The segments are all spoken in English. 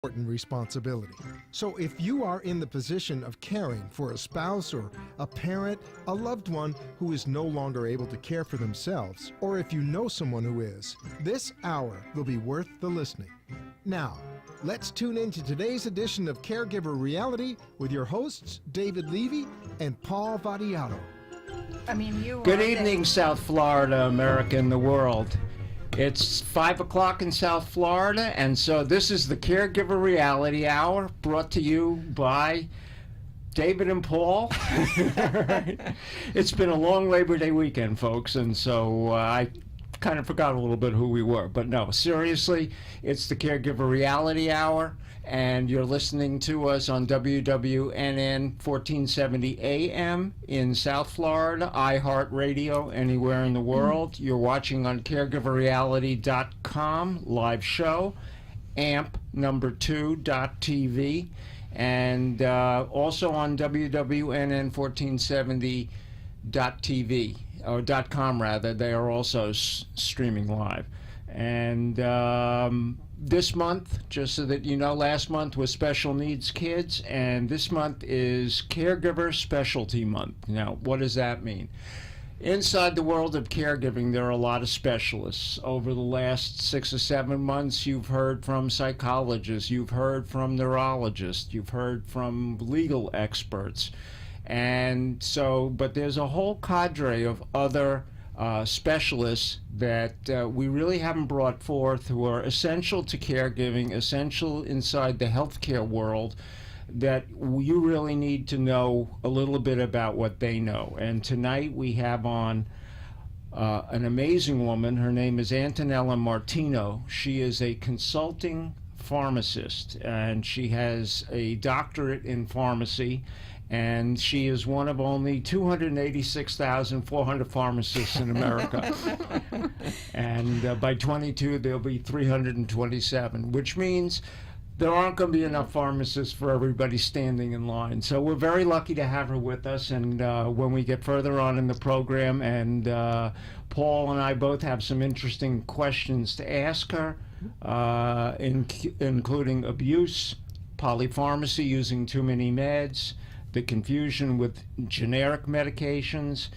important responsibility. So if you are in the position of caring for a spouse or a parent, a loved one who is no longer able to care for themselves, or if you know someone who is, this hour will be worth the listening. Now, let's tune in to today's edition of Caregiver Reality with your hosts, David Levy and Paul Vadiato. Good evening, South Florida, America, and the world. It's 5 o'clock in South Florida, and so this is the Caregiver Reality Hour, brought to you by David and Paul. It's been a long Labor Day weekend, folks, and so I kind of forgot a little bit who we were. But no, seriously, it's the Caregiver Reality Hour, and you're listening to us on WWNN 1470 AM in South Florida, iHeartRadio anywhere in the world. You're watching on caregiverreality.com live show, amp2.tv, and also on WWNN 1470.tv, or .com rather. They are also streaming live. And this month, just so that you know, last month was Special Needs Kids, and this month is Caregiver Specialty Month. Now, what does that mean? Inside the world of caregiving, there are a lot of specialists. Over the last 6 or 7 months, you've heard from psychologists, you've heard from neurologists, you've heard from legal experts. And so, but there's a whole cadre of other specialists that we really haven't brought forth, who are essential to caregiving, essential inside the healthcare world, that you really need to know a little bit about what they know. And tonight we have on an amazing woman. Her name is Antonella Martino. She is a consulting pharmacist, and she has a doctorate in pharmacy. And she is one of only 286,400 pharmacists in America. And by 22, there'll be 327, which means there aren't going to be enough pharmacists for everybody standing in line. So we're very lucky to have her with us. And when we get further on in the program, and Paul and I both have some interesting questions to ask her, including abuse, polypharmacy, using too many meds, the confusion with generic medications,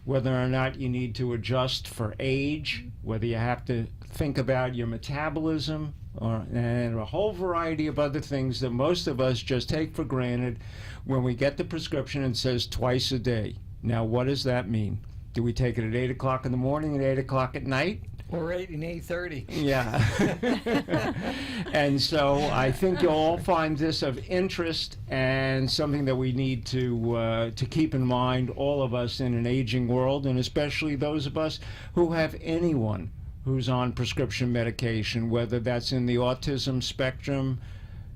whether or not you need to adjust for age, whether you have to think about your metabolism, and a whole variety of other things that most of us just take for granted when we get the prescription and says twice a day. Now, what does that mean? Do we take it at 8 o'clock in the morning and 8 o'clock at night? Or 8 and 8:30. Yeah. And so I think you'll all find this of interest and something that we need to keep in mind, all of us in an aging world, and especially those of us who have anyone who's on prescription medication, whether that's in the autism spectrum,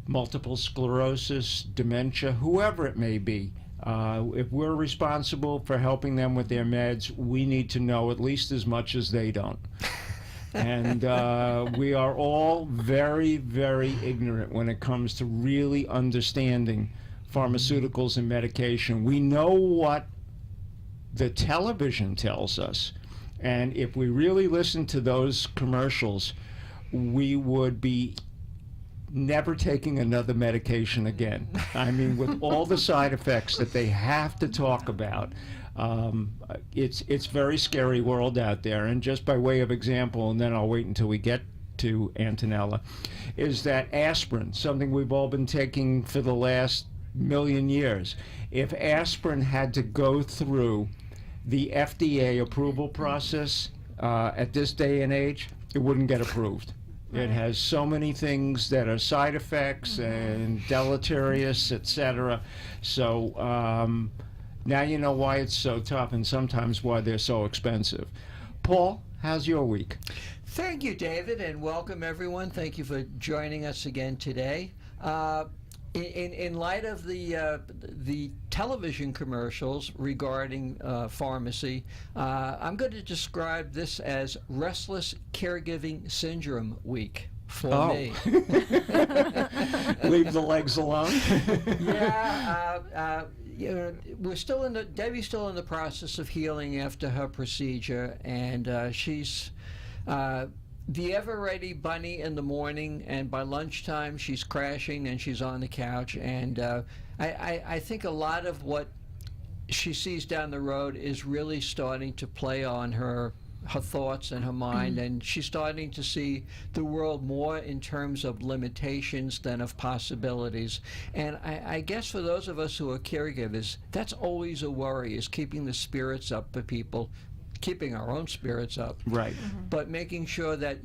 multiple sclerosis, dementia, whoever it may be. If we're responsible for helping them with their meds, we need to know at least as much as they don't. And we are all very, very ignorant when it comes to really understanding pharmaceuticals and medication. We know what the television tells us, and if we really listen to those commercials, we would be never taking another medication again. I mean, with all the side effects that they have to talk about, it's very scary world out there. And just by way of example, and then I'll wait until we get to Antonella, is that aspirin, something we've all been taking for the last million years. If aspirin had to go through the FDA approval process at this day and age, it wouldn't get approved. It has so many things that are side effects and deleterious, etc. So now you know why it's so tough, and sometimes why they're so expensive. Paul, how's your week? Thank you, David, and welcome everyone. Thank you for joining us again today. In light of the television commercials regarding pharmacy, I'm going to describe this as Restless Caregiving Syndrome Week for me. Leave the legs alone. Yeah, we're still Debbie's still in the process of healing after her procedure, and she's the ever-ready bunny in the morning, and by lunchtime she's crashing and she's on the couch. And I think a lot of what she sees down the road is really starting to play on her thoughts and her mind, and she's starting to see the world more in terms of limitations than of possibilities. And I guess for those of us who are caregivers, that's always a worry, is keeping the spirits up for people, keeping our own spirits up, Right. but making sure that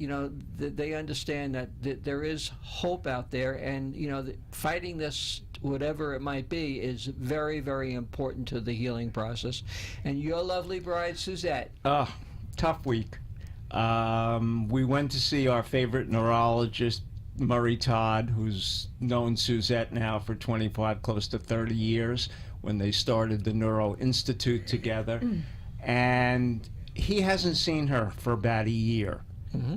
they understand that there is hope out there, and fighting this, whatever it might be, is very, very important to the healing process. And your lovely bride, Suzette. Tough week. We went to see our favorite neurologist, Murray Todd, who's known Suzette now for 25, close to 30 years, when they started the Neuro Institute together. And he hasn't seen her for about a year.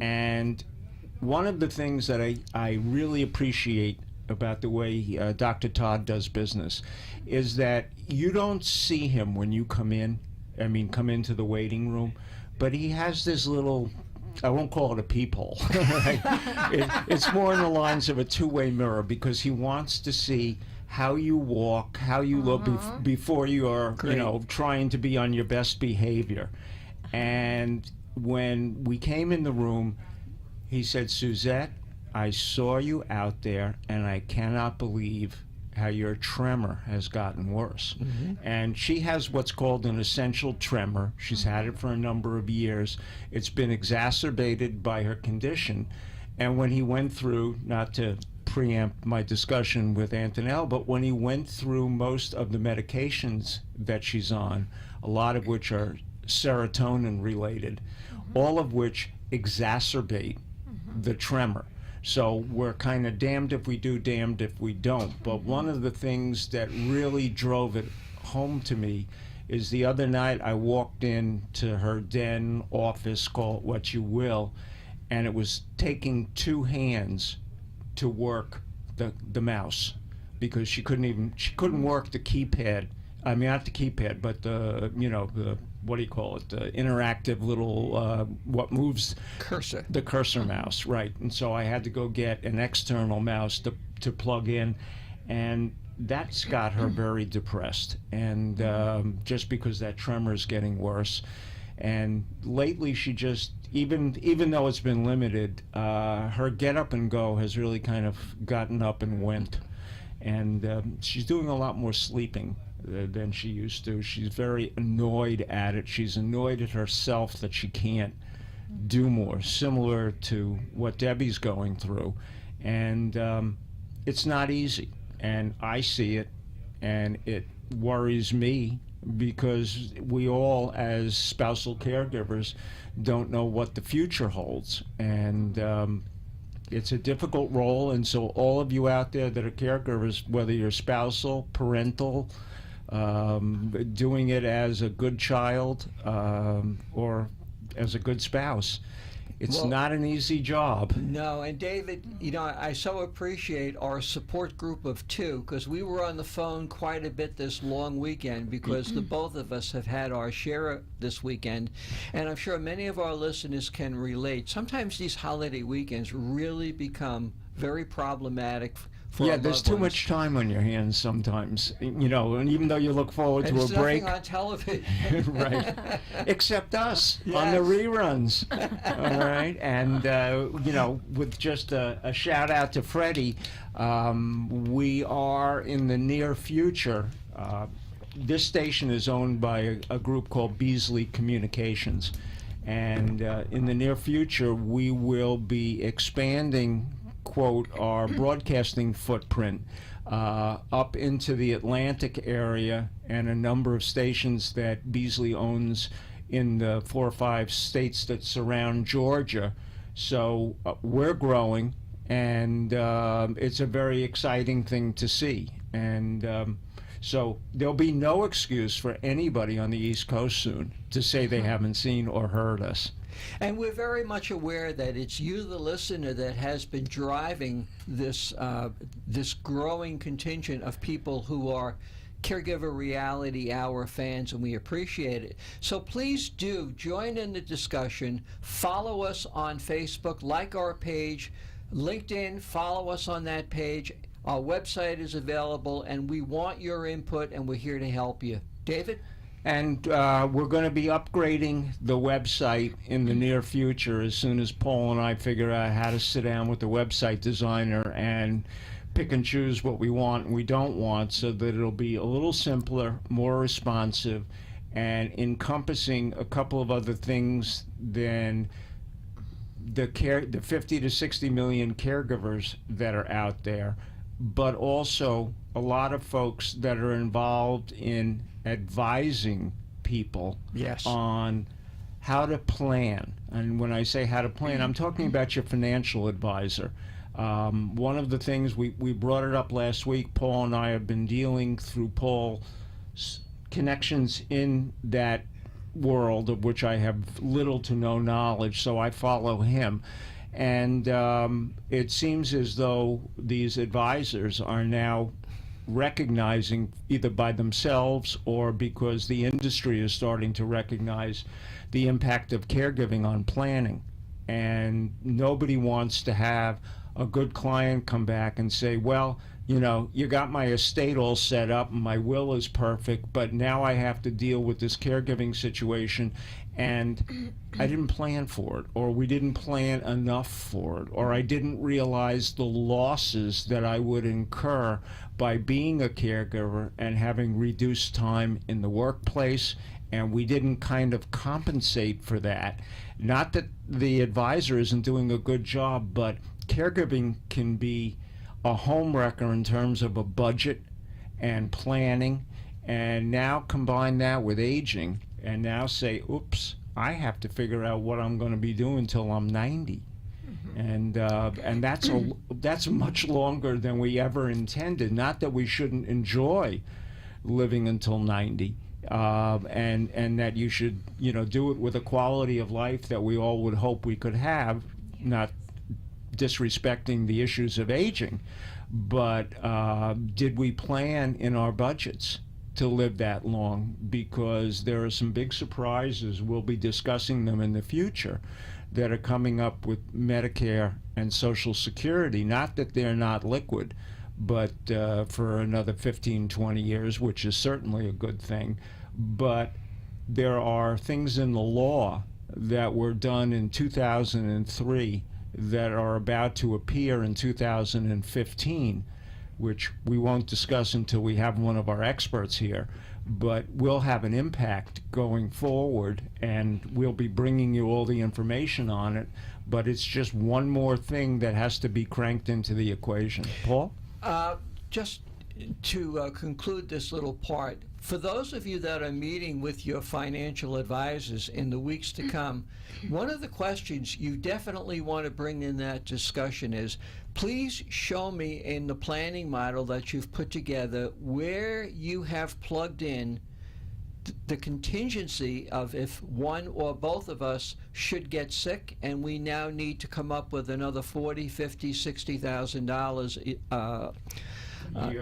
And one of the things that I really appreciate about the way Dr. Todd does business is that you don't see him when you come into the waiting room, but he has this little, I won't call it a peephole, right? It's more in the lines of a two-way mirror, because he wants to see how you walk, how you look before you are, trying to be on your best behavior. And when we came in the room, he said, "Suzette, I saw you out there, and I cannot believe how your tremor has gotten worse." And she has what's called an essential tremor. She's had it for a number of years. It's been exacerbated by her condition. And when he went through, not to preempt my discussion with Antonelle, but when he went through most of the medications that she's on, a lot of which are serotonin related, all of which exacerbate the tremor. So we're kind of damned if we do, damned if we don't. But one of the things that really drove it home to me is the other night I walked into her den, office, call it what you will, and it was taking two hands to work the mouse, because she couldn't work the keypad. I mean, not the keypad, but the what do you call it? The interactive little what moves Cursor. The cursor mouse, right? And so I had to go get an external mouse to plug in, and that's got her very depressed. And just because that tremor is getting worse, and lately she just, even though it's been limited, her get up and go has really kind of gotten up and went, and she's doing a lot more sleeping than she used to. She's very annoyed at it. She's annoyed at herself that she can't do more, similar to what Debbie's going through. And it's not easy. And I see it, and it worries me, because we all, as spousal caregivers, don't know what the future holds. And it's a difficult role. And so all of you out there that are caregivers, whether you're spousal, parental, doing it as a good child, or as a good spouse, it's not an easy job. No, and David, I so appreciate our support group of two, because we were on the phone quite a bit this long weekend, because the both of us have had our share this weekend, and I'm sure many of our listeners can relate. Sometimes these holiday weekends really become very problematic for our there's loved too ones. much time on your hands sometimes, and even though you look forward to a There's break. nothing on television. Right. Except us on the reruns. All right. And, with just a shout out to Freddie, we are in the near future. This station is owned by a group called Beasley Communications. And in the near future, we will be expanding, quote, our broadcasting footprint up into the Atlantic area, and a number of stations that Beasley owns in the 4 or 5 states that surround Georgia. So we're growing, and it's a very exciting thing to see. And so there'll be no excuse for anybody on the East Coast soon to say they haven't seen or heard us. And we're very much aware that it's you, the listener, that has been driving this this growing contingent of people who are Caregiver Reality Hour fans, and we appreciate it. So please do join in the discussion. Follow us on Facebook, like our page, LinkedIn, follow us on that page. Our website is available, and we want your input, and we're here to help you. David? And we're going to be upgrading the website in the near future as soon as Paul and I figure out how to sit down with the website designer and pick and choose what we want and we don't want, so that it'll be a little simpler, more responsive, and encompassing a couple of other things than the 50 to 60 million caregivers that are out there, but also a lot of folks that are involved in advising people Yes. on how to plan. And when I say how to plan, I'm talking about your financial advisor. One of the things we brought it up last week, Paul and I have been dealing through Paul's connections in that world, of which I have little to no knowledge, so I follow him. And it seems as though these advisors are now recognizing, either by themselves or because the industry is starting to recognize, the impact of caregiving on planning. And nobody wants to have a good client come back and say, well, you know, you got my estate all set up and my will is perfect, but now I have to deal with this caregiving situation and I didn't plan for it, or we didn't plan enough for it, or I didn't realize the losses that I would incur by being a caregiver and having reduced time in the workplace, and we didn't kind of compensate for that. Not that the advisor isn't doing a good job, but caregiving can be a home wrecker in terms of a budget and planning, and now combine that with aging and now say, oops, I have to figure out what I'm going to be doing till I'm 90. And that's much longer than we ever intended. Not that we shouldn't enjoy living until 90, and that you should, you know, do it with a quality of life that we all would hope we could have, not disrespecting the issues of aging, but did we plan in our budgets to live that long? Because there are some big surprises, we'll be discussing them in the future, that are coming up with Medicare and Social Security. Not that they're not liquid, but for another 15, 20 years, which is certainly a good thing. But there are things in the law that were done in 2003 that are about to appear in 2015, which we won't discuss until we have one of our experts here, but will have an impact going forward, and we'll be bringing you all the information on it. But it's just one more thing that has to be cranked into the equation. Paul? Just to conclude this little part, for those of you that are meeting with your financial advisors in the weeks to come, one of the questions you definitely want to bring in that discussion is, please show me in the planning model that you've put together where you have plugged in the contingency of if one or both of us should get sick and we now need to come up with another $40,000, $50,000, $60,000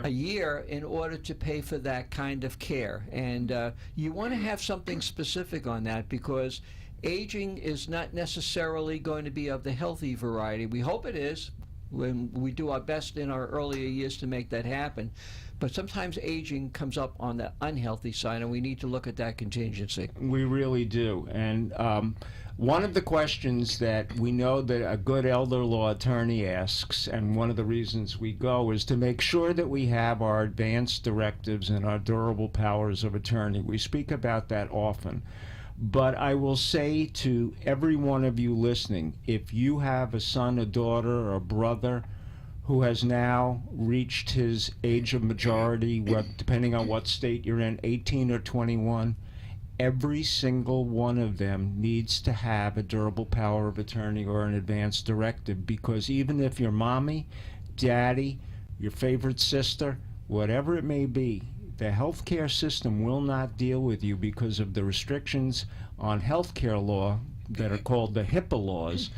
a year in order to pay for that kind of care. And you want to have something specific on that, because aging is not necessarily going to be of the healthy variety. We hope it is, when we do our best in our earlier years to make that happen. But sometimes aging comes up on the unhealthy side, and we need to look at that contingency. We really do. And one of the questions that we know that a good elder law attorney asks, and one of the reasons we go, is to make sure that we have our advanced directives and our durable powers of attorney. We speak about that often. But I will say to every one of you listening, if you have a son, a daughter, or a brother who has now reached his age of majority, depending on what state you're in, 18 or 21, every single one of them needs to have a durable power of attorney or an advanced directive, because even if your mommy, daddy, your favorite sister, whatever it may be, the healthcare system will not deal with you because of the restrictions on healthcare law that are called the HIPAA laws.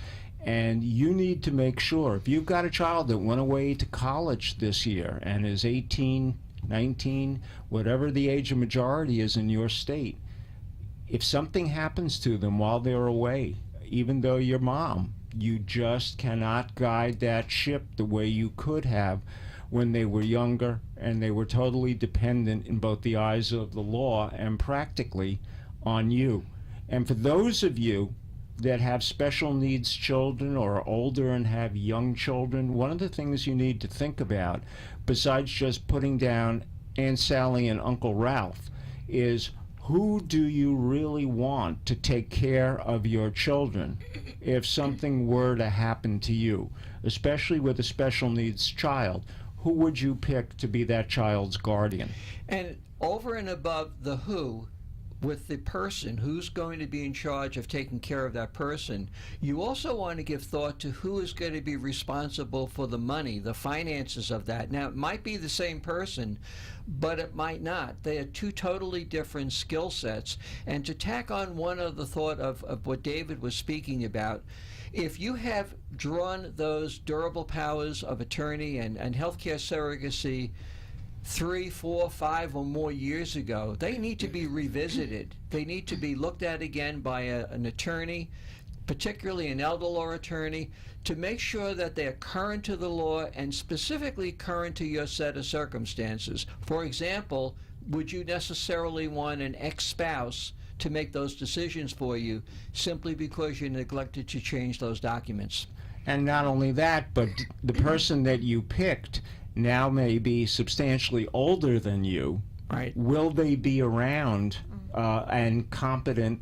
And you need to make sure, if you've got a child that went away to college this year and is 18, 19, whatever the age of majority is in your state, if something happens to them while they're away, even though you're mom, you just cannot guide that ship the way you could have when they were younger and they were totally dependent in both the eyes of the law and practically on you. And for those of you that have special needs children or are older and have young children, one of the things you need to think about, besides just putting down Aunt Sally and Uncle Ralph, is who do you really want to take care of your children if something were to happen to you, especially with a special needs child? Who would you pick to be that child's guardian? And over and above the who, with the person who's going to be in charge of taking care of that person, you also want to give thought to who is going to be responsible for the money, the finances of that. Now, it might be the same person, but it might not. They are two totally different skill sets. And to tack on one of the thought of what David was speaking about, if you have drawn those durable powers of attorney and healthcare surrogacy 3, 4, 5 or more years ago, they need to be revisited. They need to be looked at again by an attorney, particularly an elder law attorney, to make sure that they're current to the law and specifically current to your set of circumstances. For example, would you necessarily want an ex-spouse to make those decisions for you simply because you neglected to change those documents? And not only that, but the person that you picked now may be substantially older than you. Right. Will they be around and competent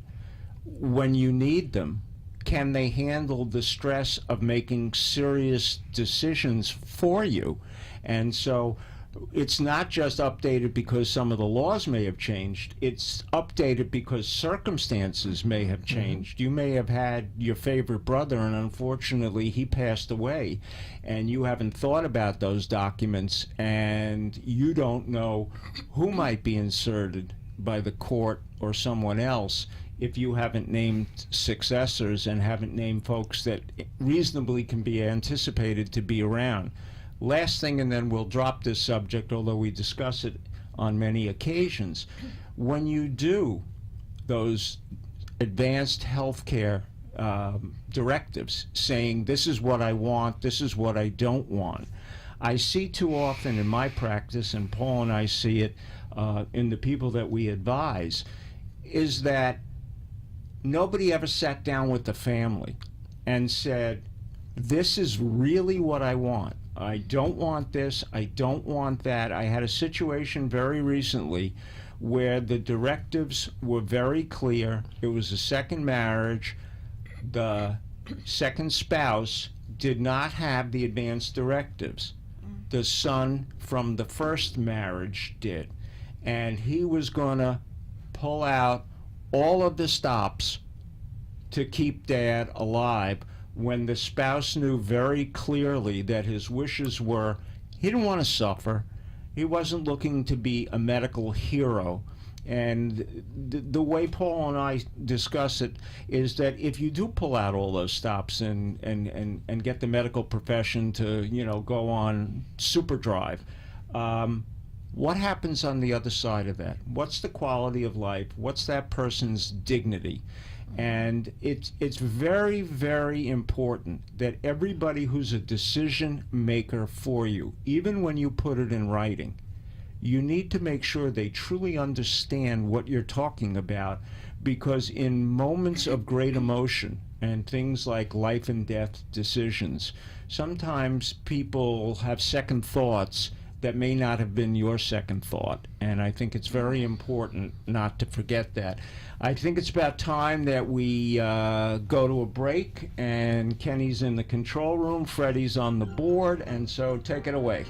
when you need them? Can they handle the stress of making serious decisions for you? And so it's not just updated because some of the laws may have changed. It's updated because circumstances may have changed. You may have had your favorite brother, and unfortunately he passed away, and you haven't thought about those documents, and you don't know who might be inserted by the court or someone else if you haven't named successors and haven't named folks that reasonably can be anticipated to be around. Last thing, and then we'll drop this subject, although we discuss it on many occasions. When you do those advanced healthcare directives saying this is what I want, this is what I don't want, I see too often in my practice, and Paul and I see it in the people that we advise, is that nobody ever sat down with the family and said, this is really what I want. I don't want this, I don't want that. I had a situation very recently where the directives were very clear. It was a second marriage. The second spouse did not have the advanced directives. The son from the first marriage did. And he was going to pull out all of the stops to keep dad alive, when the spouse knew very clearly that his wishes were, he didn't want to suffer. He wasn't looking to be a medical hero. And the way Paul and I discuss it is that if you do pull out all those stops and get the medical profession to, go on super drive, what happens on the other side of that? What's the quality of life? What's that person's dignity? And it's very, very important that everybody who's a decision maker for you, even when you put it in writing, you need to make sure they truly understand what you're talking about, because in moments of great emotion and things like life and death decisions, sometimes people have second thoughts that may not have been your second thought. And I think it's very important not to forget that. I think it's about time that we go to a break, and Kenny's in the control room, Freddie's on the board, and so take it away.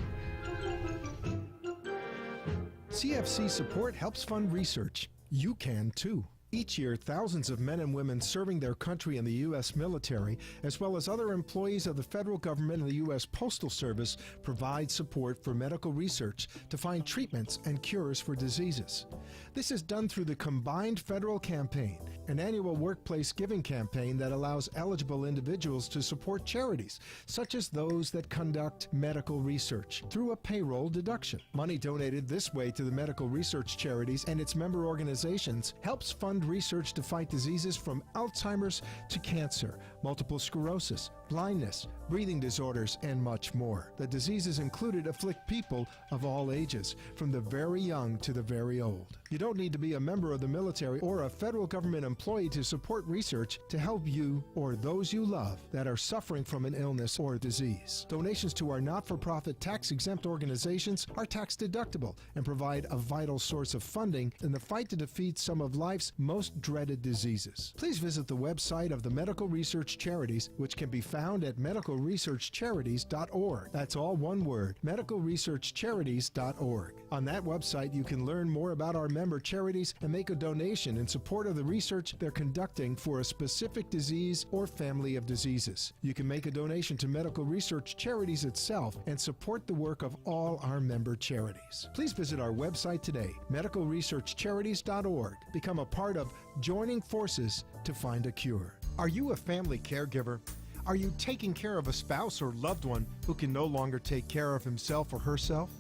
CFC support helps fund research. You can too. Each year, thousands of men and women serving their country in the U.S. military, as well as other employees of the federal government and the U.S. Postal Service, provide support for medical research to find treatments and cures for diseases. This is done through the Combined Federal Campaign, an annual workplace giving campaign that allows eligible individuals to support charities, such as those that conduct medical research, through a payroll deduction. Money donated this way to the medical research charities and its member organizations helps fund research to fight diseases from Alzheimer's to cancer, multiple sclerosis, blindness, breathing disorders, and much more. The diseases included afflict people of all ages, from the very young to the very old. You don't need to be a member of the military or a federal government employee to support research to help you or those you love that are suffering from an illness or disease. Donations to our not-for-profit tax-exempt organizations are tax-deductible and provide a vital source of funding in the fight to defeat some of life's most dreaded diseases. Please visit the website of the Medical Research Charities, which can be found at medicalresearchcharities.org. That's all one word, medicalresearchcharities.org. On that website, you can learn more about our member charities and make a donation in support of the research they're conducting for a specific disease or family of diseases. You can make a donation to Medical Research Charities itself and support the work of all our member charities. Please visit our website today, medicalresearchcharities.org. Become a part of Joining Forces to Find a Cure. Are you a family caregiver? Are you taking care of a spouse or loved one who can no longer take care of himself or herself?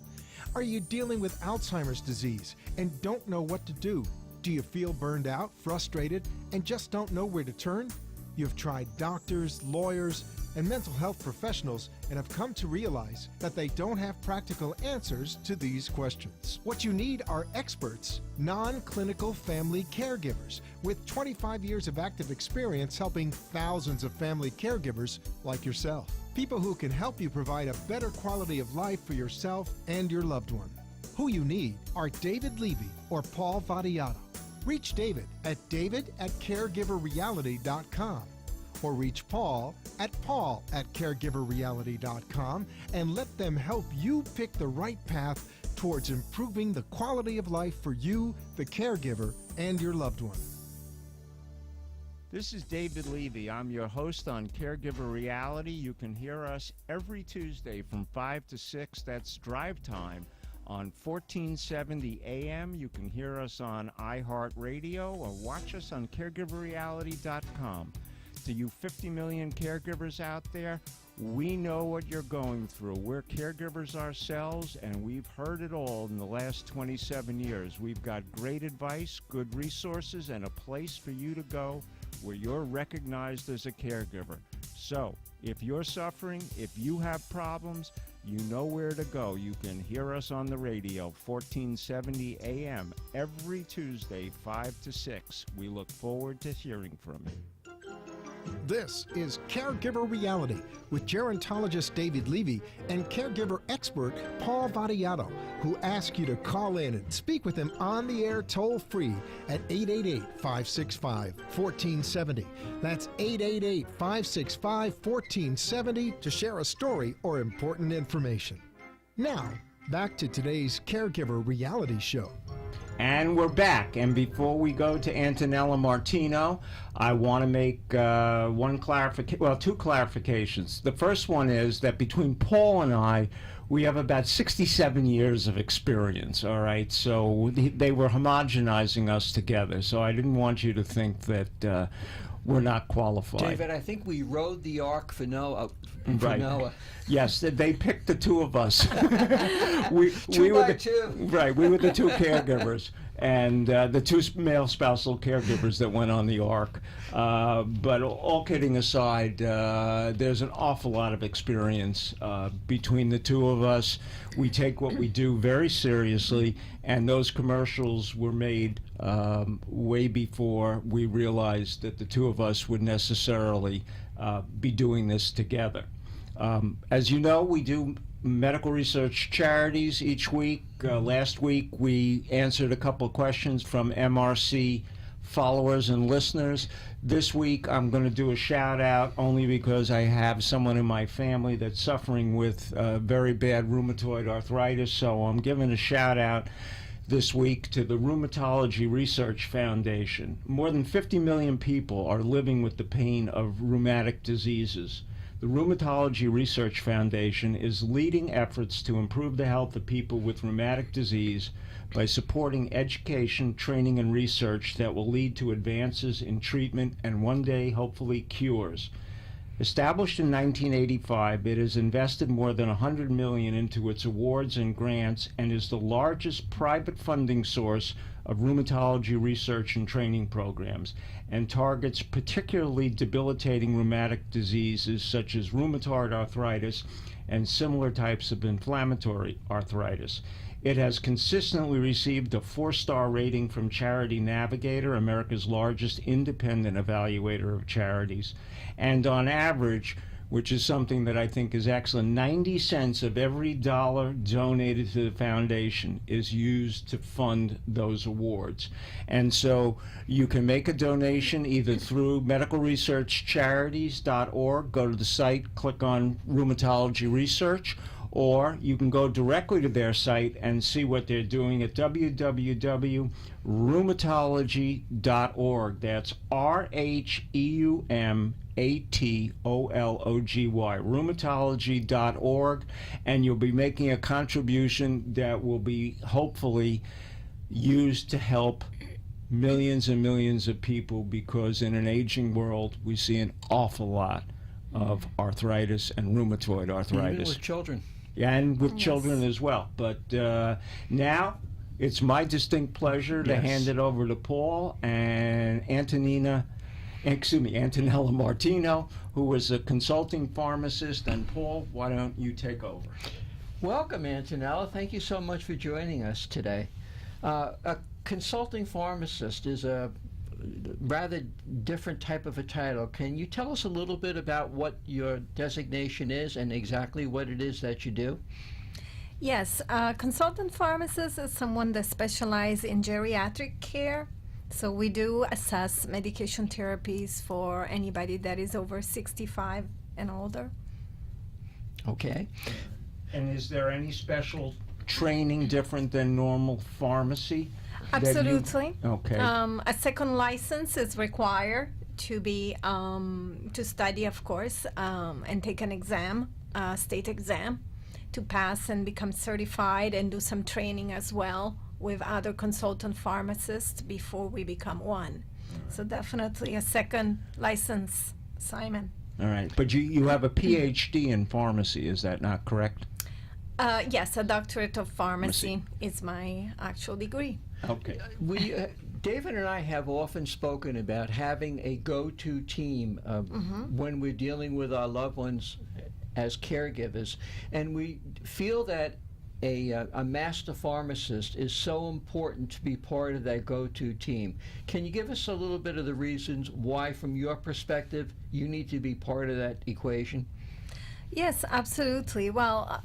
Are you dealing with Alzheimer's disease and don't know what to do? Do you feel burned out, frustrated, and just don't know where to turn? You've tried doctors, lawyers, and mental health professionals and have come to realize that they don't have practical answers to these questions. What you need are experts, non-clinical family caregivers with 25 years of active experience helping thousands of family caregivers like yourself. People who can help you provide a better quality of life for yourself and your loved one. Who you need are David Levy or Paul Vadiato. Reach David at david@caregiverreality.com or reach Paul at caregiverreality.com and let them help you pick the right path towards improving the quality of life for you, the caregiver, and your loved one. This is David Levy. I'm your host on Caregiver Reality. You can hear us every Tuesday from 5 to 6. That's drive time on 1470 AM. You can hear us on iHeartRadio or watch us on caregiverreality.com. To you 50 million caregivers out there, we know what you're going through. We're caregivers ourselves, and we've heard it all in the last 27 years. We've got great advice, good resources, and a place for you to go where you're recognized as a caregiver. So, if you're suffering, if you have problems, you know where to go. You can hear us on the radio, 1470 AM, every Tuesday, 5 to 6. We look forward to hearing from you. This is Caregiver Reality with gerontologist David Levy and caregiver expert Paul Vadiato, who ask you to call in and speak with him on the air toll-free at 888-565-1470. That's 888-565-1470 to share a story or important information. Now, back to today's Caregiver Reality Show. And we're back. And before we go to Antonella Martino, I want to make two clarifications. The first one is that between Paul and I, we have about 67 years of experience, all right? So they were homogenizing us together. So I didn't want you to think that we're not qualified. David, I think we rode the ark for Noah. Right. Noah. Yes, they picked the two of us. we Two were by the two. Right, we were the two caregivers, and the two male spousal caregivers that went on the ark. But all kidding aside, there's an awful lot of experience between the two of us. We take what we do very seriously, and those commercials were made way before we realized that the two of us would necessarily be doing this together. As you know, we do medical research charities each week. Last week, we answered a couple of questions from MRC followers and listeners. This week, I'm going to do a shout out only because I have someone in my family that's suffering with very bad rheumatoid arthritis. So I'm giving a shout out this week to the Rheumatology Research Foundation. More than 50 million people are living with the pain of rheumatic diseases. The Rheumatology Research Foundation is leading efforts to improve the health of people with rheumatic disease by supporting education, training, and research that will lead to advances in treatment and one day, hopefully, cures. Established in 1985, it has invested more than $100 million into its awards and grants and is the largest private funding source of rheumatology research and training programs, and targets particularly debilitating rheumatic diseases such as rheumatoid arthritis and similar types of inflammatory arthritis. It has consistently received a 4-star rating from Charity Navigator, America's largest independent evaluator of charities. And on average, which is something that I think is excellent, 90 cents of every dollar donated to the foundation is used to fund those awards. And so you can make a donation either through medicalresearchcharities.org, go to the site, click on Rheumatology Research, or you can go directly to their site and see what they're doing at www.rheumatology.org. That's RHEUMATOLOGY, rheumatology.org, and you'll be making a contribution that will be hopefully used to help millions and millions of people, because in an aging world we see an awful lot of arthritis and rheumatoid arthritis. Even with children. And with children as well. But now it's my distinct pleasure to hand it over to Paul and Antonella Martino, who is a consulting pharmacist. And Paul, why don't you take over? Welcome, Antonella. Thank you so much for joining us today. A consulting pharmacist is a rather different type of a title. Can you tell us a little bit about what your designation is and exactly what it is that you do? Yes, consultant pharmacist is someone that specializes in geriatric care. So we do assess medication therapies for anybody that is over 65 and older. Okay. And is there any special training different than normal pharmacy? Absolutely. Okay. A second license is required to be to study, of course, and take an exam, state exam, to pass and become certified, and do some training as well with other consultant pharmacists before we become one. So definitely a second license, Simon. All right. But you have a PhD in pharmacy, is that not correct? Yes, a doctorate of pharmacy is my actual degree. Okay. David and I have often spoken about having a go-to team when we're dealing with our loved ones as caregivers, and we feel that a master pharmacist is so important to be part of that go-to team. Can you give us a little bit of the reasons why, from your perspective, you need to be part of that equation? Yes, absolutely. Well,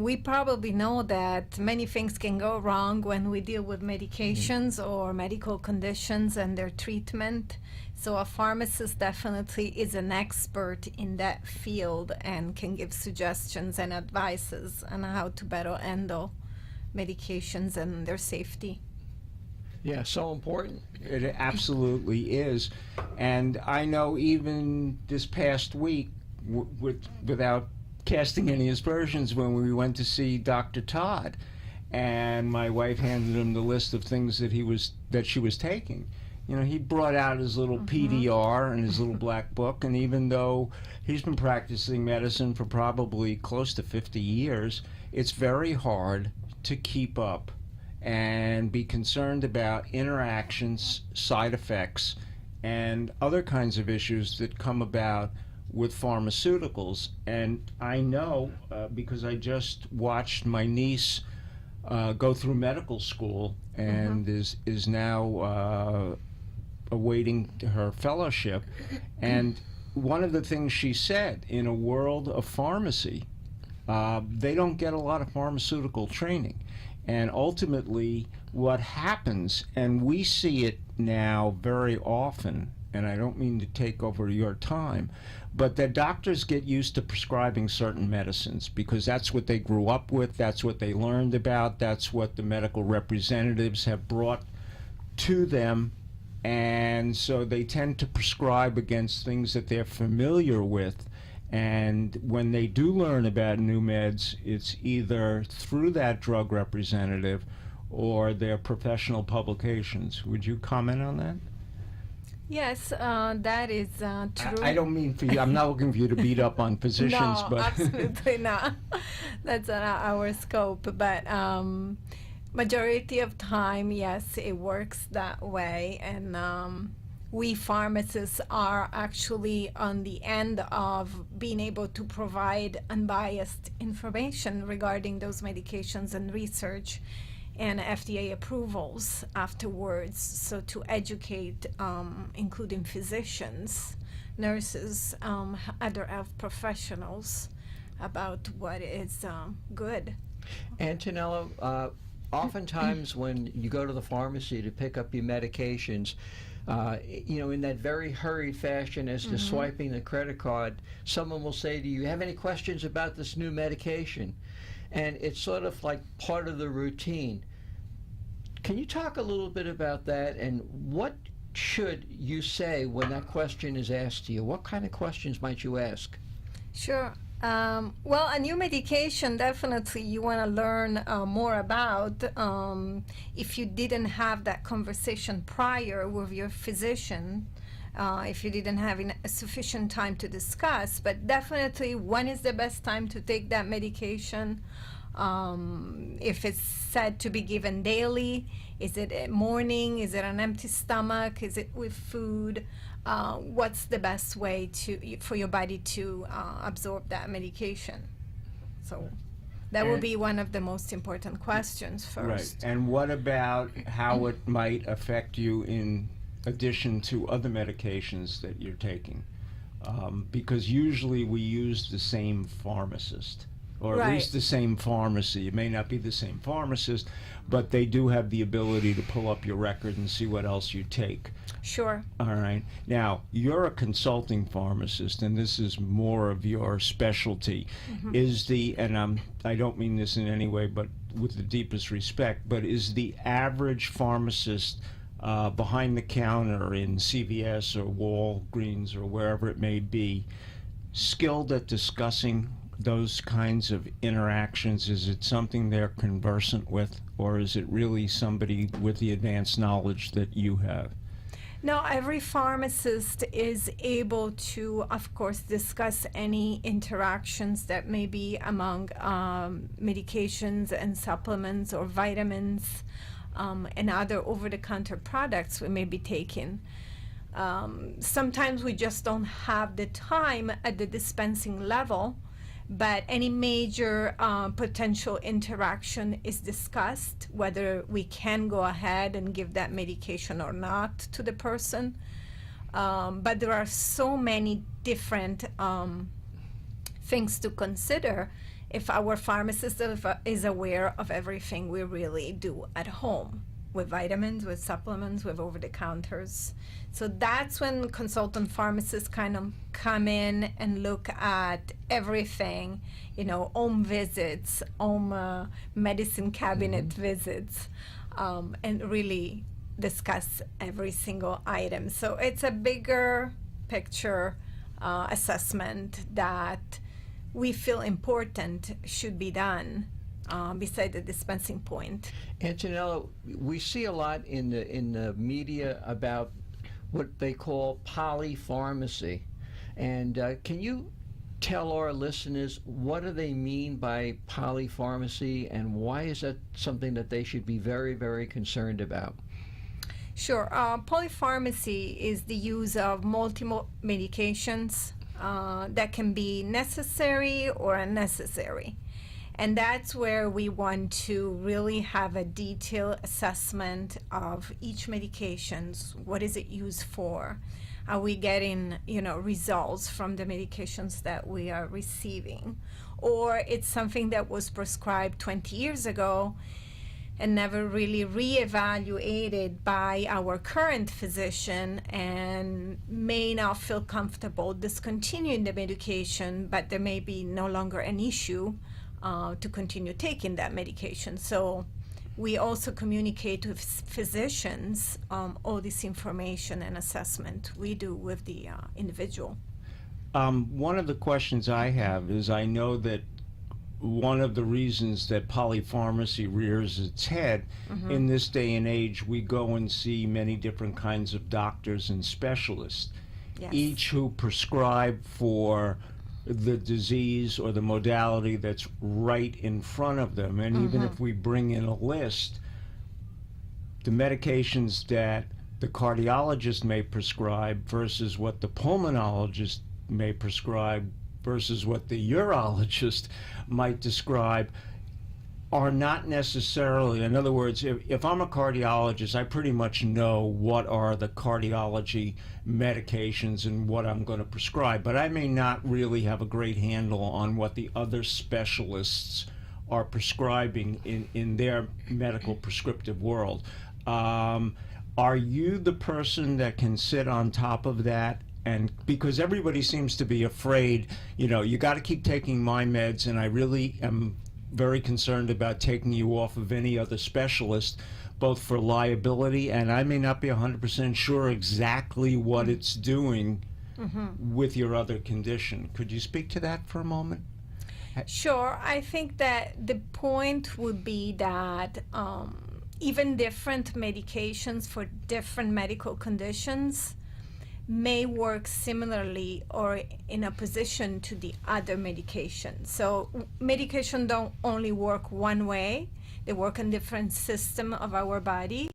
we probably know that many things can go wrong when we deal with medications or medical conditions and their treatment. So a pharmacist definitely is an expert in that field and can give suggestions and advices on how to better handle medications and their safety. Yeah, so important. It absolutely is. And I know even this past week, without casting any aspersions, when we went to see Dr. Todd, and my wife handed him the list of things that she was taking. You know, he brought out his little PDR and his little black book, and even though he's been practicing medicine for probably close to 50 years, it's very hard to keep up and be concerned about interactions, side effects, and other kinds of issues that come about with pharmaceuticals. And I know because I just watched my niece go through medical school and is now awaiting her fellowship. And one of the things she said, in a world of pharmacy, they don't get a lot of pharmaceutical training. And ultimately what happens, and we see it now very often and I don't mean to take over your time, but that doctors get used to prescribing certain medicines because that's what they grew up with, that's what they learned about, that's what the medical representatives have brought to them, and so they tend to prescribe against things that they're familiar with. And when they do learn about new meds, it's either through that drug representative or their professional publications. Would you comment on that? Yes, that is true. I don't mean for you, I'm not looking for you to beat up on physicians, No, but absolutely not. That's not our scope. But majority of time, yes, it works that way. And we pharmacists are actually on the end of being able to provide unbiased information regarding those medications and research and FDA approvals afterwards. So to educate, including physicians, nurses, other health professionals about what is good. Antonella, oftentimes when you go to the pharmacy to pick up your medications, in that very hurried fashion as to swiping the credit card, someone will say to you, have any questions about this new medication? And it's sort of like part of the routine. Can you talk a little bit about that, and what should you say when that question is asked to you? What kind of questions might you ask? Sure. Well, a new medication, definitely you want to learn more about. If you didn't have that conversation prior with your physician, if you didn't have sufficient time to discuss, but definitely when is the best time to take that medication? If it's said to be given daily, is it at morning? Is it an empty stomach? Is it with food? What's the best way for your body to absorb that medication? So that will be one of the most important questions first. Right. And what about how it might affect you in addition to other medications that you're taking? Because usually we use the same pharmacist, or at least the same pharmacy. It may not be the same pharmacist, but they do have the ability to pull up your record and see what else you take. Sure. All right. Now, you're a consulting pharmacist, and this is more of your specialty. I don't mean this in any way, but with the deepest respect, but is the average pharmacist behind the counter in CVS or Walgreens or wherever it may be skilled at discussing those kinds of interactions? Is it something they're conversant with, or is it really somebody with the advanced knowledge that you have? No, every pharmacist is able to, of course, discuss any interactions that may be among medications and supplements or vitamins and other over-the-counter products we may be taking. Sometimes we just don't have the time at the dispensing level, but any major potential interaction is discussed, whether we can go ahead and give that medication or not to the person. But there are so many different things to consider if our pharmacist is aware of everything we really do at home with vitamins, with supplements, with over-the-counters. So that's when consultant pharmacists kind of come in and look at everything, home visits, home medicine cabinet visits, and really discuss every single item. So it's a bigger picture assessment that we feel important should be done beside the dispensing point. Antonella, we see a lot in the media about what they call polypharmacy. And can you tell our listeners what do they mean by polypharmacy, and why is that something that they should be very, very concerned about? Sure. Polypharmacy is the use of multiple medications that can be necessary or unnecessary. And that's where we want to really have a detailed assessment of each medications. What is it used for? Are we getting, results from the medications that we are receiving? Or it's something that was prescribed 20 years ago, and never really reevaluated by our current physician, and may not feel comfortable discontinuing the medication, but there may be no longer an issue to continue taking that medication. So we also communicate with physicians all this information and assessment we do with the individual. One of the questions I have is, I know that one of the reasons that polypharmacy rears its head in this day and age, we go and see many different kinds of doctors and specialists, Yes. each who prescribe for the disease or the modality that's right in front of them. And even if we bring in a list, the medications that the cardiologist may prescribe versus what the pulmonologist may prescribe versus what the urologist might describe are not necessarily, in other words, if I'm a cardiologist, I pretty much know what are the cardiology medications and what I'm going to prescribe, but I may not really have a great handle on what the other specialists are prescribing in their medical prescriptive world. Are you the person that can sit on top of that? And because everybody seems to be afraid, you know, you got to keep taking my meds, and I really am very concerned about taking you off of any other specialist, both for liability, and I may not be 100% sure exactly what it's doing with your other condition. Could you speak to that for a moment? Sure. I think that the point would be that even different medications for different medical conditions may work similarly or in opposition to the other medication. So medication don't only work one way, they work in different system of our body.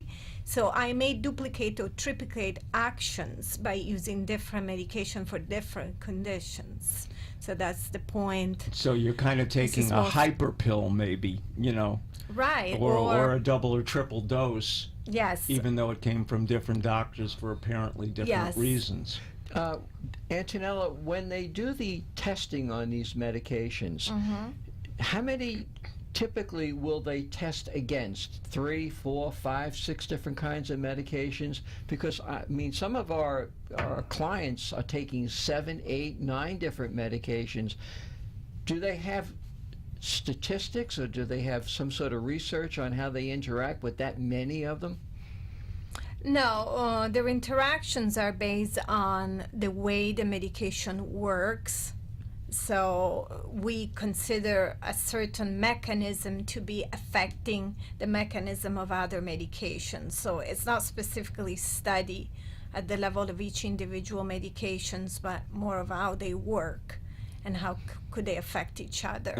So I may duplicate or triplicate actions by using different medication for different conditions. So that's the point. So you're kind of taking a hyper pill, maybe, you know, Right. or a double or triple dose, yes. even though it came from different doctors for apparently different Yes. reasons. Antonella, when they do the testing on these medications, how many typically will they test against? 3, 4, 5, 6 different kinds of medications? Because, I mean, some of our clients are taking 7, 8, 9 different medications. Do they have statistics, or do they have some sort of research on how they interact with that many of them? No, their interactions are based on the way the medication works. So we consider a certain mechanism to be affecting the mechanism of other medications. So it's not specifically studied at the level of each individual medications, but more of how they work and how could they affect each other.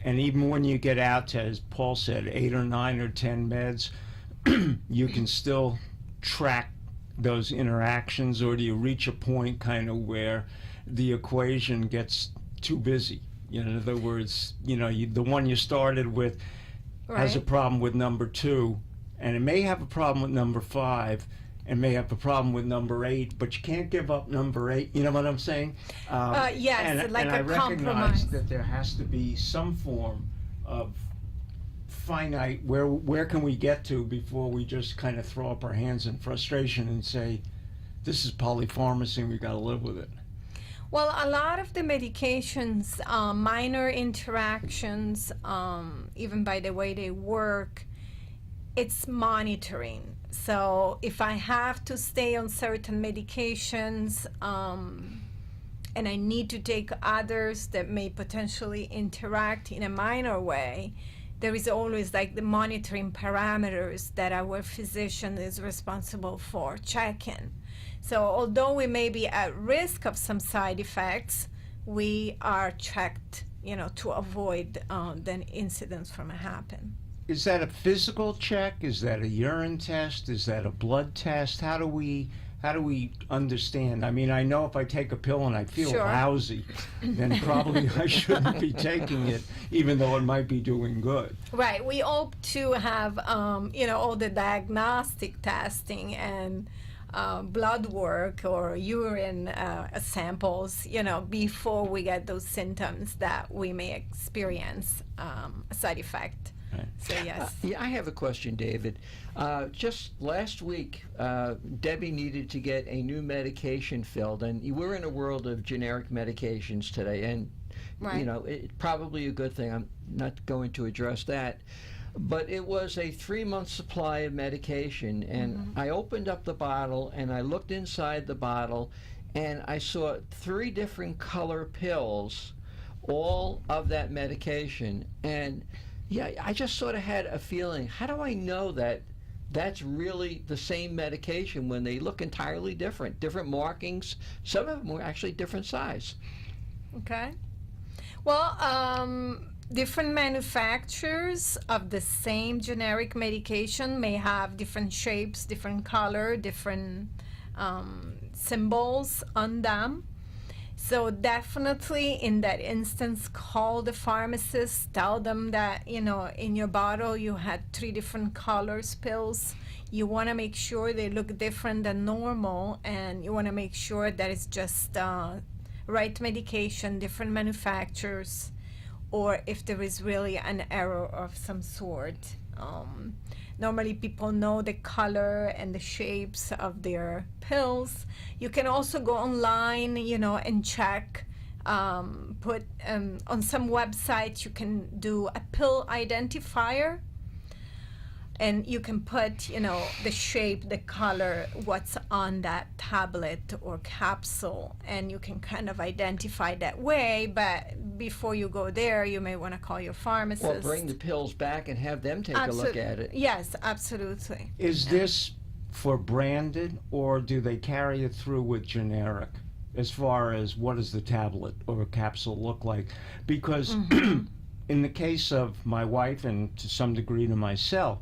And even when you get out to, as Paul said, 8 or 9 or 10 meds, you can still track those interactions, or do you reach a point kind of where the equation gets too busy? You know, in other words, you know, the one you started with has a problem with number 2, and it may have a problem with number 5, and may have a problem with number 8, but you can't give up number 8. You know what I'm saying? Yes, and like and a I recognize compromise. that there has to be some form of finite, where can we get to before we just kind of throw up our hands in frustration and say, this is polypharmacy and we got to live with it. Well, a lot of the medications, minor interactions, even by the way they work, it's monitoring. So if I have to stay on certain medications and I need to take others that may potentially interact in a minor way, there is always like the monitoring parameters that our physician is responsible for checking. So although we may be at risk of some side effects, we are checked, you know, to avoid the incidents from happen. Is that a physical check? Is that a urine test? Is that a blood test? How do we understand? I mean, I know if I take a pill and I feel Sure. lousy, then probably I shouldn't be taking it, even though it might be doing good. Right. We hope to have, you know, all the diagnostic testing and blood work or urine samples, you know, before we get those symptoms that we may experience a side effect So yes. Yeah, I have a question, David. Just last week, Debbie needed to get a new medication filled, and we're in a world of generic medications today, and Right. you know, it's probably a good thing. I'm not going to address that. But it was a 3-month supply of medication, and I opened up the bottle and I looked inside the bottle, and I saw 3 different color pills, all of that medication. And yeah, I just sort of had a feeling, how do I know that that's really the same medication when they look entirely different? Different markings, some of them were actually different size. Okay. Well, different manufacturers of the same generic medication may have different shapes, different color, different symbols on them. So definitely in that instance, call the pharmacist, tell them that, you know, in your bottle you had 3 different colors pills. You want to make sure they look different than normal, and you want to make sure that it's just right medication, different manufacturers, or if there is really an error of some sort. Normally people know the color and the shapes of their pills. You can also go online, you know, and check. On some websites you can do a pill identifier, and you can put, you know, the shape, the color, what's on that tablet or capsule, and you can kind of identify that way. But before you go there, you may want to call your pharmacist. Or bring the pills back and have them take a look at it. Yes, absolutely. Is this for branded, or do they carry it through with generic as far as what does the tablet or capsule look like? Because in the case of my wife, and to some degree to myself,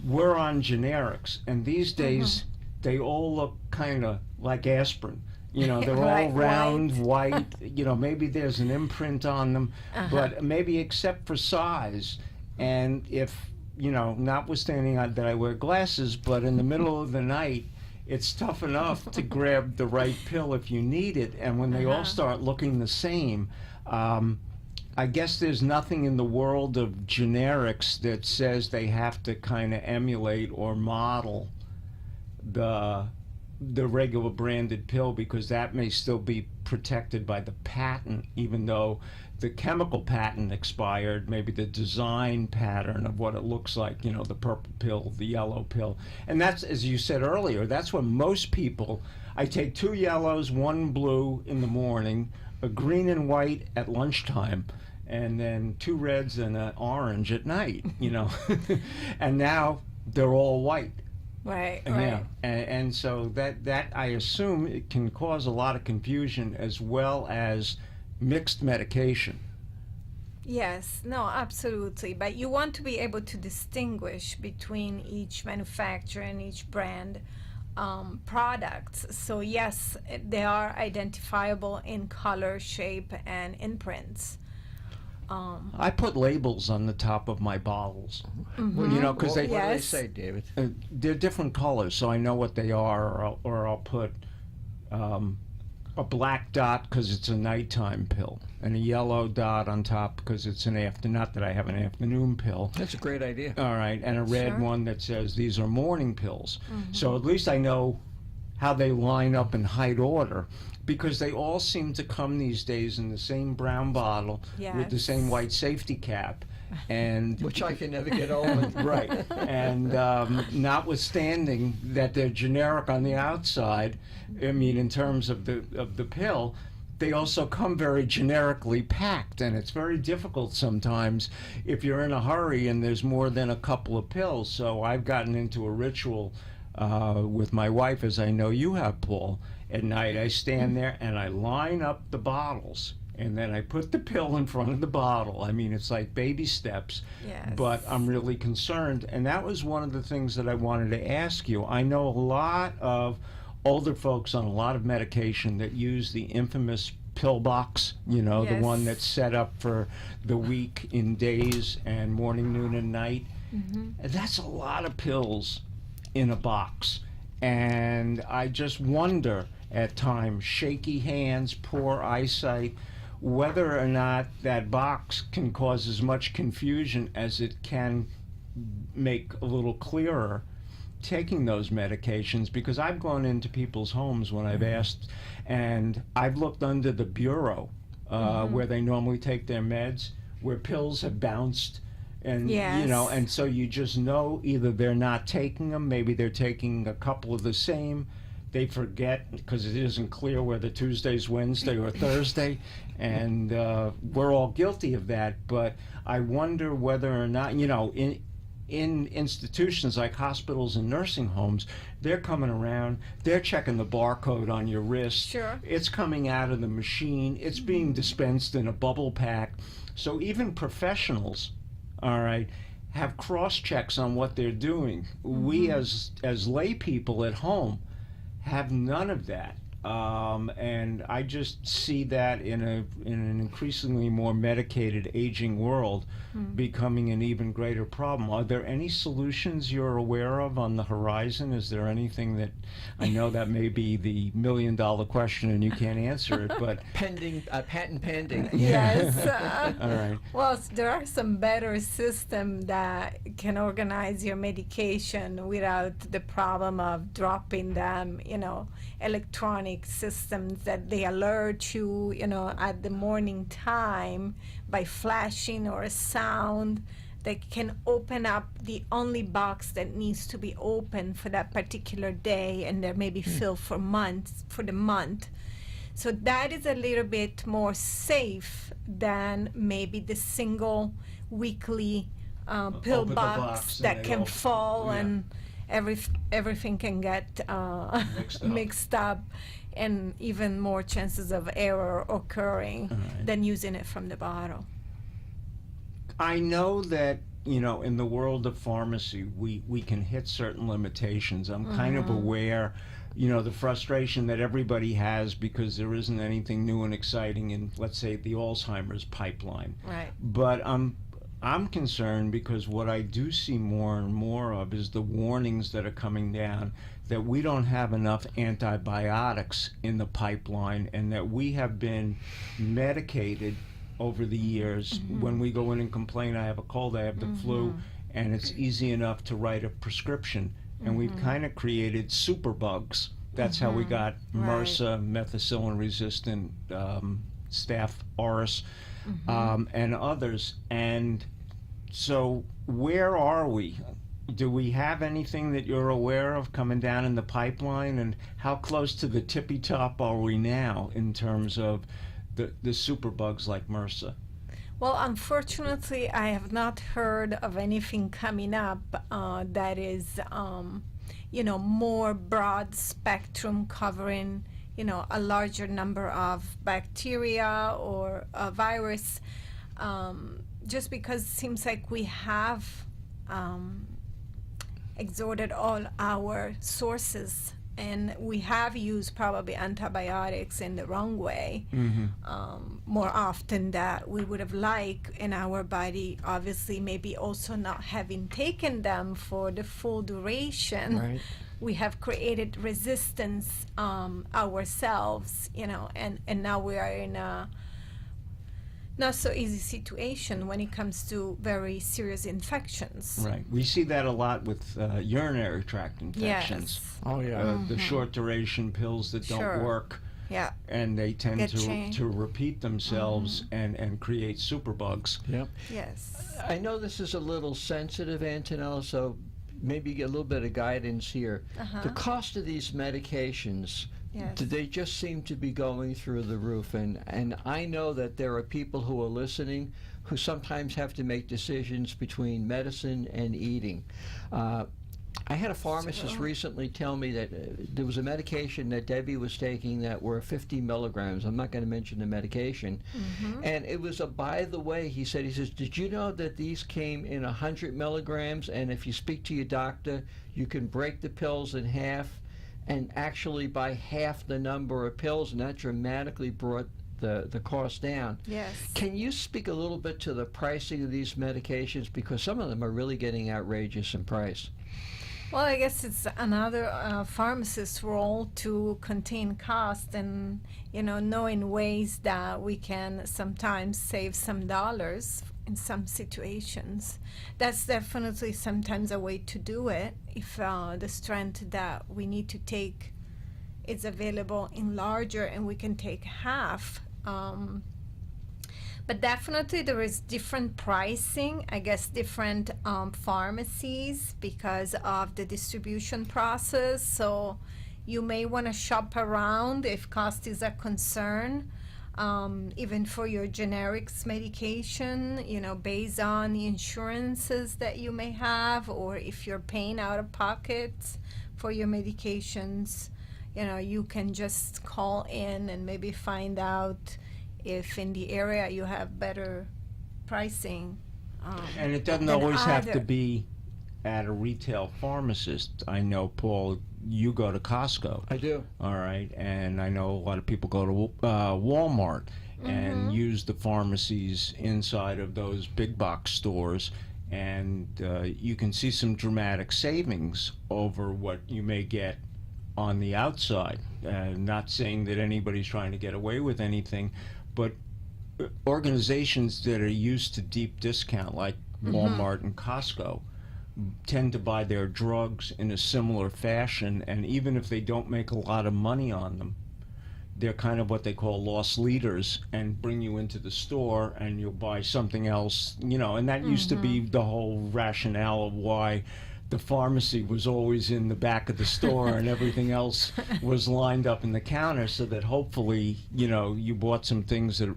we're on generics, and these days they all look kind of like aspirin. You know, they're Right, all round, white. You know, maybe there's an imprint on them, but maybe except for size. And if, you know, notwithstanding that I wear glasses, but in the middle of the night, it's tough enough to grab the right pill if you need it. And when they all start looking the same, I guess there's nothing in the world of generics that says they have to kind of emulate or model the regular branded pill, because that may still be protected by the patent, even though the chemical patent expired, maybe the design pattern of what it looks like, you know, the purple pill, the yellow pill. And that's, as you said earlier, that's what most people, I take 2 yellows, 1 blue in the morning, a green and white at lunchtime, and then 2 reds and an orange at night, you know. And now they're all white. Right, Yeah, right. and so that I assume it can cause a lot of confusion, as well as mixed medication. Yes, no, absolutely. But you want to be able to distinguish between each manufacturer and each brand products. So yes, they are identifiable in color, shape, and imprints. I put labels on the top of my bottles, What you know, because what do they Yes. say, David? they're different colors, so I know what they are. Or I'll put a black dot because it's a nighttime pill, and a yellow dot on top because it's an not that I have an afternoon pill. That's a great idea. All right, and a red Sure. one that says these are morning pills. So at least I know how they line up in height order, because they all seem to come these days in the same brown bottle with the Yes. same white safety cap. And Which I can never get over. right, and notwithstanding that they're generic on the outside, I mean, in terms of the pill, they also come very generically packed, and it's very difficult sometimes if you're in a hurry and there's more than a couple of pills. So I've gotten into a ritual with my wife, as I know you have, Paul. At night, I stand there and I line up the bottles, and then I put the pill in front of the bottle. I mean, it's like baby steps, Yes. but I'm really concerned. And that was one of the things that I wanted to ask you. I know a lot of older folks on a lot of medication that use the infamous pill box, you know, the Yes. one that's set up for the week in days and morning, noon, and night. And that's a lot of pills in a box. And I just wonder at times, shaky hands, poor eyesight, whether or not that box can cause as much confusion as it can make a little clearer taking those medications, because I've gone into people's homes when I've asked, and I've looked under the bureau where they normally take their meds, where pills have bounced, and Yes. you know, and so you just know either they're not taking them, maybe they're taking a couple of the same, they forget because it isn't clear whether Tuesday's Wednesday or Thursday, and we're all guilty of that. But I wonder whether or not, you know, in institutions like hospitals and nursing homes, they're coming around, they're checking the barcode on your wrist. Sure. It's coming out of the machine, it's being dispensed in a bubble pack. So even professionals, all right, have cross checks on what they're doing. We as lay people at home have none of that. And I just see that in an increasingly more medicated aging world becoming an even greater problem. Are there any solutions you're aware of on the horizon? Is there anything that, I know that may be the million-dollar question and you can't answer it, but Pending, patent pending. Yes. all right. Well, there are some better systems that can organize your medication without the problem of dropping them, you know, electronic systems that they alert you, you know, at the morning time by flashing or a sound that can open up the only box that needs to be open for that particular day, and there may be filled for months, for the month. So that is a little bit more safe than maybe the single weekly pill Open the box and that they can all- fall yeah. and everything can get mixed up, and even more chances of error occurring Right. than using it from the bottle. I know that, you know, in the world of pharmacy, we can hit certain limitations. I'm kind of aware, you know, the frustration that everybody has because there isn't anything new and exciting in, let's say, the Alzheimer's pipeline. Right. But I'm concerned because what I do see more and more of is the warnings that are coming down that we don't have enough antibiotics in the pipeline, and that we have been medicated over the years. When we go in and complain, I have a cold, I have the flu, and it's easy enough to write a prescription. And we've kind of created superbugs. That's how we got Right. MRSA, methicillin-resistant Staph aureus, and others. And so where are we? Do we have anything that you're aware of coming down in the pipeline? And how close to the tippy top are we now in terms of the superbugs like MRSA? Well, unfortunately, I have not heard of anything coming up that is, you know, more broad spectrum covering, you know, a larger number of bacteria or a virus, just because it seems like we have exhausted all our sources, and we have used probably antibiotics in the wrong way more often that we would have liked in our body. Obviously, maybe also not having taken them for the full duration. Right. We have created resistance ourselves, you know, and now we are in a not so easy situation when it comes to very serious infections. Right. We see that a lot with urinary tract infections. Yes. Oh, yeah. The short duration pills that don't Sure. work, Yeah. and they tend Get to changed. repeat themselves and create superbugs. Yep. Yes. I know this is a little sensitive, Antonella, so maybe get a little bit of guidance here. The cost of these medications, Yes. they just seem to be going through the roof. And I know that there are people who are listening who sometimes have to make decisions between medicine and eating. I had a pharmacist recently tell me that there was a medication that Debbie was taking that were 50 milligrams. I'm not going to mention the medication. And it was a by the way. He says, did you know that these came in 100 milligrams? And if you speak to your doctor, you can break the pills in half and actually buy half the number of pills, and that dramatically brought the cost down. Yes. Can you speak a little bit to the pricing of these medications? Because some of them are really getting outrageous in price. Well, I guess it's another pharmacist's role to contain cost and, knowing ways that we can sometimes save some dollars in some situations. That's definitely sometimes a way to do it if the strength that we need to take is available in larger and we can take half. But definitely there is different pricing, I guess different pharmacies because of the distribution process. So you may want to shop around if cost is a concern, even for your generics medication, based on the insurances that you may have, or if you're paying out of pocket for your medications, you can just call in and maybe find out if in the area you have better pricing. And it doesn't than always have to other- be at a retail pharmacist. I know, Paul, you go to Costco. I do. All right, and I know a lot of people go to Walmart and use the pharmacies inside of those big box stores, and you can see some dramatic savings over what you may get on the outside. Not saying that anybody's trying to get away with anything, but organizations that are used to deep discount, like Walmart and Costco, tend to buy their drugs in a similar fashion, and even if they don't make a lot of money on them, they're kind of what they call loss leaders and bring you into the store and you'll buy something else, and that used to be the whole rationale of why the pharmacy was always in the back of the store and everything else was lined up in the counter, so that hopefully, you bought some things at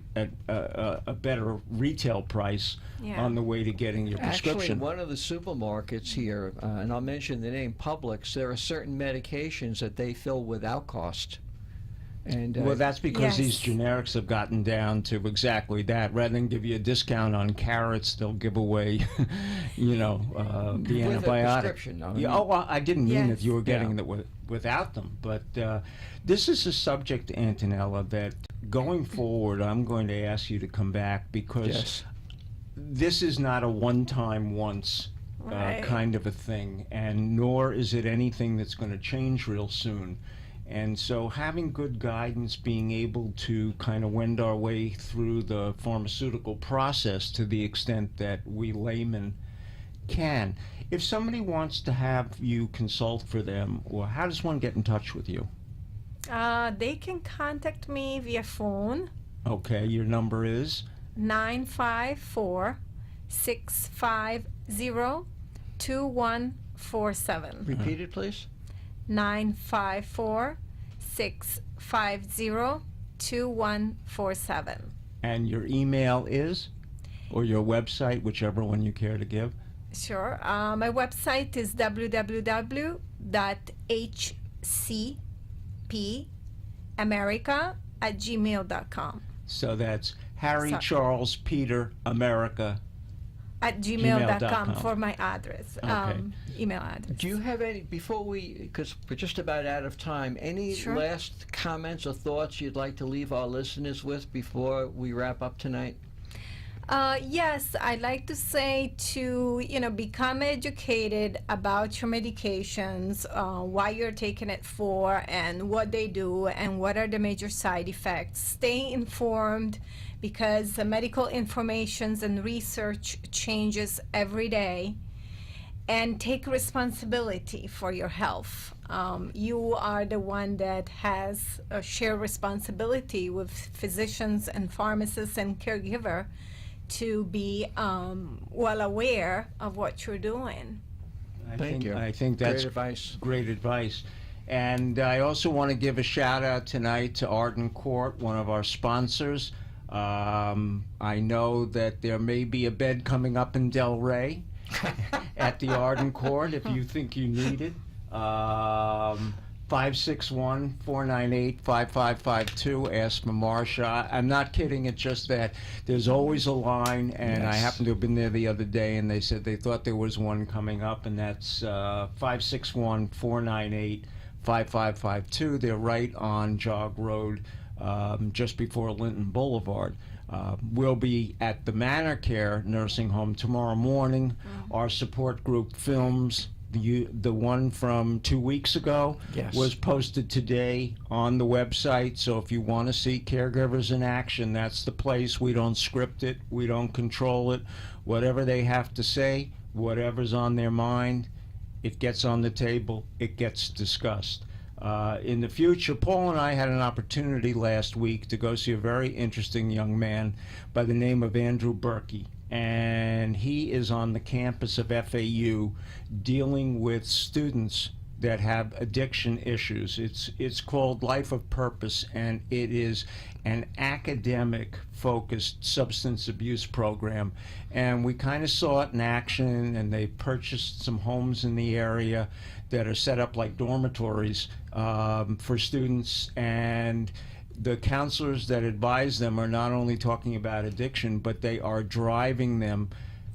a better retail price Yeah. on the way to getting your Actually, prescription. one of the supermarkets here, and I'll mention the name Publix, there are certain medications that they fill without cost. And Well, that's because these Yes. generics have gotten down to exactly that. Rather than give you a discount on carrots, they'll give away, the with a antibiotic. prescription. No, I Yeah, mean- oh, well, I didn't mean Yes. if you were getting Yeah. it without them. But this is a subject, Antonella, that going forward, I'm going to ask you to come back because Yes. this is not a one-time once Right. kind of a thing, and nor is it anything that's going to change real soon. And so having good guidance, being able to kind of wend our way through the pharmaceutical process to the extent that we laymen can. If somebody wants to have you consult for them, or how does one get in touch with you? They can contact me via phone, Okay, your number is? 954-650-2147. Repeat it, please. 954-650-2147. And your email is? Or your website, whichever one you care to give? Sure. My website is www.hcpamerica@gmail.com. So that's Harry So- Charles Peter America. At gmail.com gmail.com. for my address, Okay. email address. Do you have any, before because we're just about out of time, any Sure. last comments or thoughts you'd like to leave our listeners with before we wrap up tonight? Yes, I'd like to say to, become educated about your medications, why you're taking it for, and what they do, and what are the major side effects. Stay informed because the medical informations and research changes every day. And take responsibility for your health. You are the one that has a shared responsibility with physicians and pharmacists and caregiver to be well aware of what you're doing. Thank you. I think that's Great advice. great advice. And I also want to give a shout out tonight to Arden Court, one of our sponsors. I know that there may be a bed coming up in Delray at the Arden Court if you think you need it. 561-498-5552. Ask for Marsha. I'm not kidding. It's just that there's always a line, and I Yes. happened to have been there the other day, and they said they thought there was one coming up, and that's 561-498-5552. They're right on Jog Road, just before Linton Boulevard. We'll be at the Manor Care Nursing Home tomorrow morning. Our support group films The one from 2 weeks ago Yes. was posted today on the website. So if you want to see caregivers in action, that's the place. We don't script it. We don't control it. Whatever they have to say, whatever's on their mind, it gets on the table. It gets discussed. In the future, Paul and I had an opportunity last week to go see a very interesting young man by the name of Andrew Berkey. And he is on the campus of FAU dealing with students that have addiction issues. It's called Life of Purpose, and it is an academic focused substance abuse program. And we kind of saw it in action, and they purchased some homes in the area that are set up like dormitories for students. And the counselors that advise them are not only talking about addiction, but they are driving them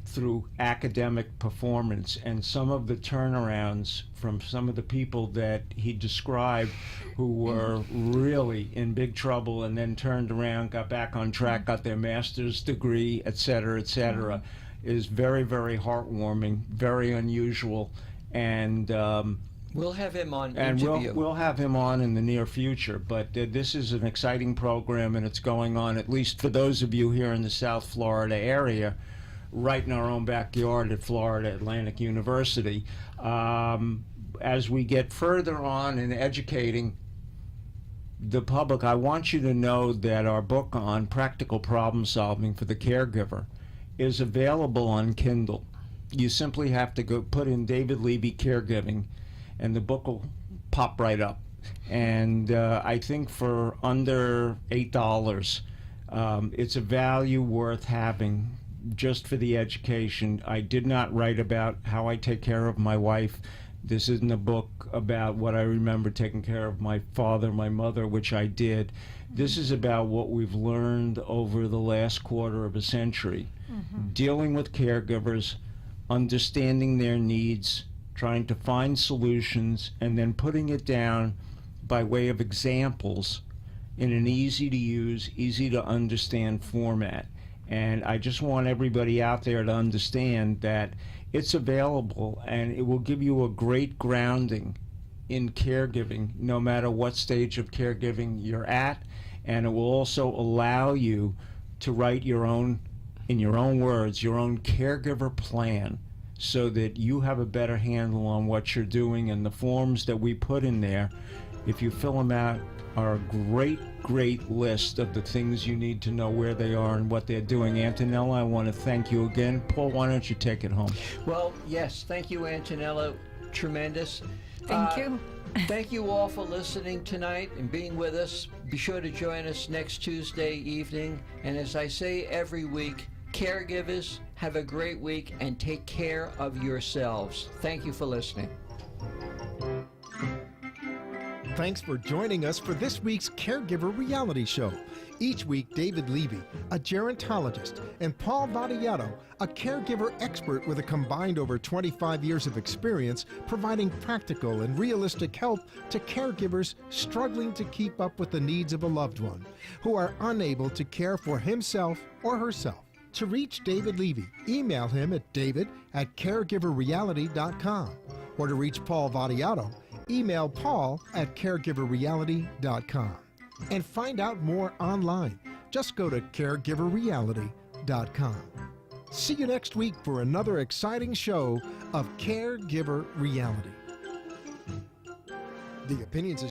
through academic performance. And some of the turnarounds from some of the people that he described who were really in big trouble and then turned around, got back on track, got their master's degree, et cetera, is very, very heartwarming, very unusual. And we'll have him on and interview. we'll have him on in the near future. But this is an exciting program, and it's going on, at least for those of you here in the South Florida area, right in our own backyard at Florida Atlantic University. As we get further on in educating the public, I want you to know that our book on practical problem solving for the caregiver is available on Kindle. You simply have to go put in David Levy Caregiving, and the book will pop right up. And I think for under $8, it's a value worth having just for the education. I did not write about how I take care of my wife. This isn't a book about what I remember taking care of my father, my mother, which I did. This is about what we've learned over the last quarter of a century, dealing with caregivers, understanding their needs, trying to find solutions, and then putting it down by way of examples in an easy to use, easy to understand format. And I just want everybody out there to understand that it's available, and it will give you a great grounding in caregiving, no matter what stage of caregiving you're at. And it will also allow you to write your own, in your own words, your own caregiver plan, so that you have a better handle on what you're doing. And the forms that we put in there, if you fill them out, are a great list of the things you need to know where they are and what they're doing. Antonella, I want to thank you again. Paul, why don't you take it home? Well, yes, thank you, Antonella. Tremendous. Thank you. Thank you all for listening tonight and being with us. Be sure to join us next Tuesday evening. And as I say every week, caregivers, have a great week and take care of yourselves. Thank you for listening. Thanks for joining us for this week's Caregiver Reality Show. Each week, David Levy, a gerontologist, and Paul Vadiato, a caregiver expert with a combined over 25 years of experience, providing practical and realistic help to caregivers struggling to keep up with the needs of a loved one who are unable to care for himself or herself. To reach David Levy, email him at david@caregiverreality.com. Or to reach Paul Vadiato, email paul@caregiverreality.com. And find out more online. Just go to caregiverreality.com. See you next week for another exciting show of Caregiver Reality. The opinions